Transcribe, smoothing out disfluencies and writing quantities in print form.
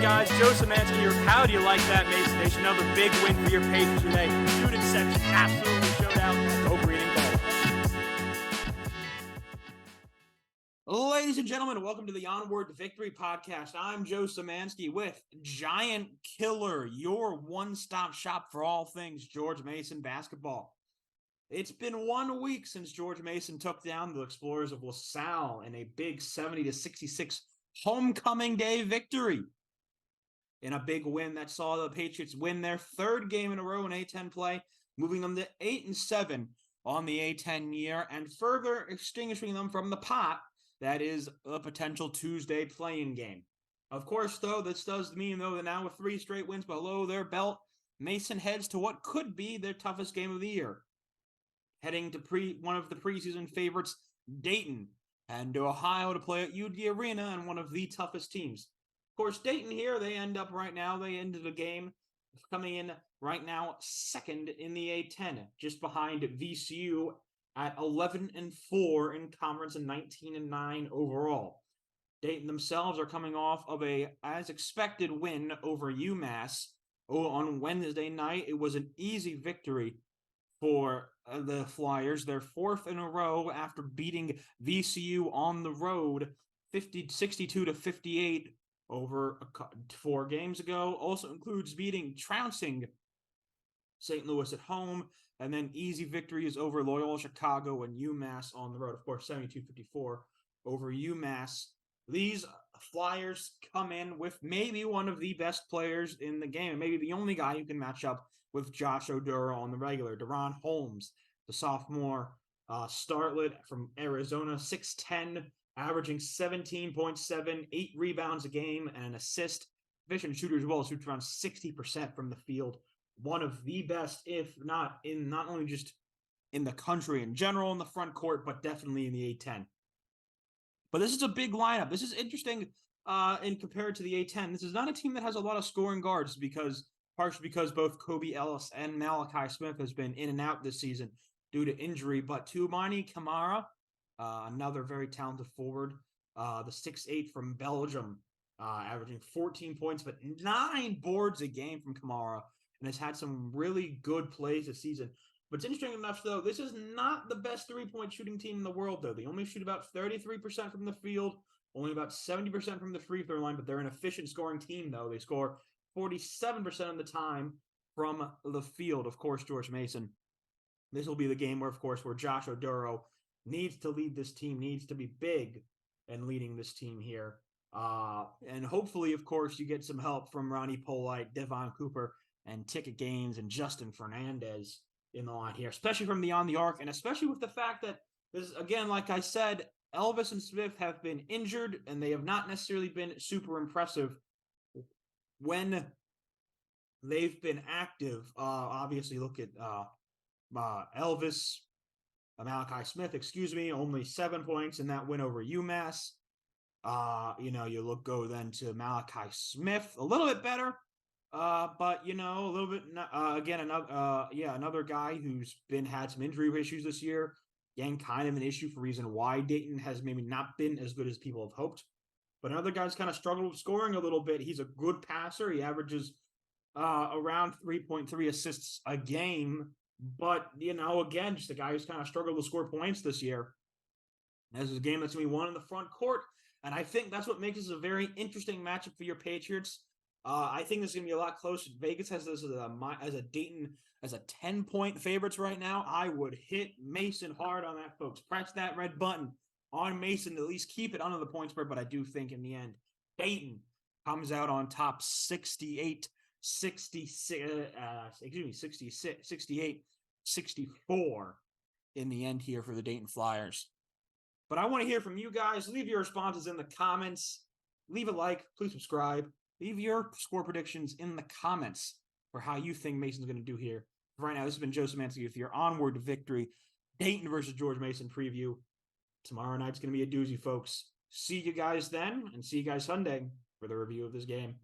guys? Joe Szymanski here. How do you like that, Mason Nation? Another big win for your Patriots today. Student section absolutely showed out. Go green and gold. Ladies and gentlemen, welcome to the Onward Victory Podcast. I'm Joe Szymanski with Giant Killer, your one-stop shop for all things George Mason basketball. It's been 1 week since George Mason took down the Explorers of LaSalle in a big 70-66 homecoming day victory. In a big win that saw the Patriots win their third game in a row in A-10 play, moving them to 8-7 on the A-10 year and further extinguishing them from the pot that is a potential Tuesday play-in game. Of course, though, this does mean, though, that now with 3 straight wins below their belt, Mason heads to what could be their toughest game of the year. Heading to one of the preseason favorites, Dayton, and to Ohio to play at UD Arena and one of the toughest teams. Of course, Dayton here, they ended the game coming in right now second in the A-10, just behind VCU at 11-4 in conference and 19-9 overall. Dayton themselves are coming off of a, as expected, win over UMass on Wednesday night. It was an easy victory for the Flyers, their fourth in a row after beating VCU on the road 62-58 over 4 games ago. Also includes trouncing St. Louis at home, and then easy victories over Loyola Chicago and UMass on the road. Of course, 72-54 over UMass. These Flyers come in with maybe one of the best players in the game, and maybe the only guy who can match up with Josh Oduro on the regular. Deron Holmes, the sophomore starlet from Arizona, 6'10", averaging 17.7, 8 rebounds a game, and an assist. Efficient shooter as well, shoots around 60% from the field. One of the best, if not only just in the country in general in the front court, but definitely in the A-10. But this is a big lineup. This is interesting in compared to the A-10. This is not a team that has a lot of scoring guards partially because both Kobe Ellis and Malachi Smith has been in and out this season due to injury. But Toumani Camara, another very talented forward, the 6'8" from Belgium, averaging 14 points, but 9 boards a game from Camara, and has had some really good plays this season. But it's interesting enough, though, this is not the best three-point shooting team in the world, though. They only shoot about 33% from the field, only about 70% from the free throw line, but they're an efficient scoring team, though. They score 47% of the time from the field. Of course, George Mason. This will be the game where Josh Oduro needs to lead this team, needs to be big in leading this team here. And hopefully, of course, you get some help from Ronnie Polite, Devon Cooper, and Ticket Gaines and Justin Fernandez in the line here, especially from beyond the arc, and especially with the fact that this, again, like I said, Elvis and Smith have been injured, and they have not necessarily been super impressive when they've been active. Obviously, look at Elvis, Malachi Smith, only 7 points in that win over UMass. You go then to Malachi Smith, a little bit better, but a little bit another guy who's had some injury issues this year. Again, kind of an issue for reason why Dayton has maybe not been as good as people have hoped. But another guy's kind of struggled with scoring a little bit. He's a good passer. He averages around 3.3 assists a game. But, again, just a guy who's kind of struggled to score points this year. This is a game that's going to be won in the front court. And I think that's what makes this a very interesting matchup for your Patriots. I think this is going to be a lot closer. Vegas has this as a Dayton as a 10-point favorites right now. I would hit Mason hard on that, folks. Press that red button on Mason to at least keep it under the point spread. But I do think in the end, Dayton comes out on top 68-64 in the end here for the Dayton Flyers. But I want to hear from you guys. Leave your responses in the comments. Leave a like. Please subscribe. Leave your score predictions in the comments for how you think Mason's going to do here. Right now, this has been Joe Szymanski with your Onward to Victory Dayton versus George Mason preview. Tomorrow night's going to be a doozy, folks. See you guys then, and see you guys Sunday for the review of this game.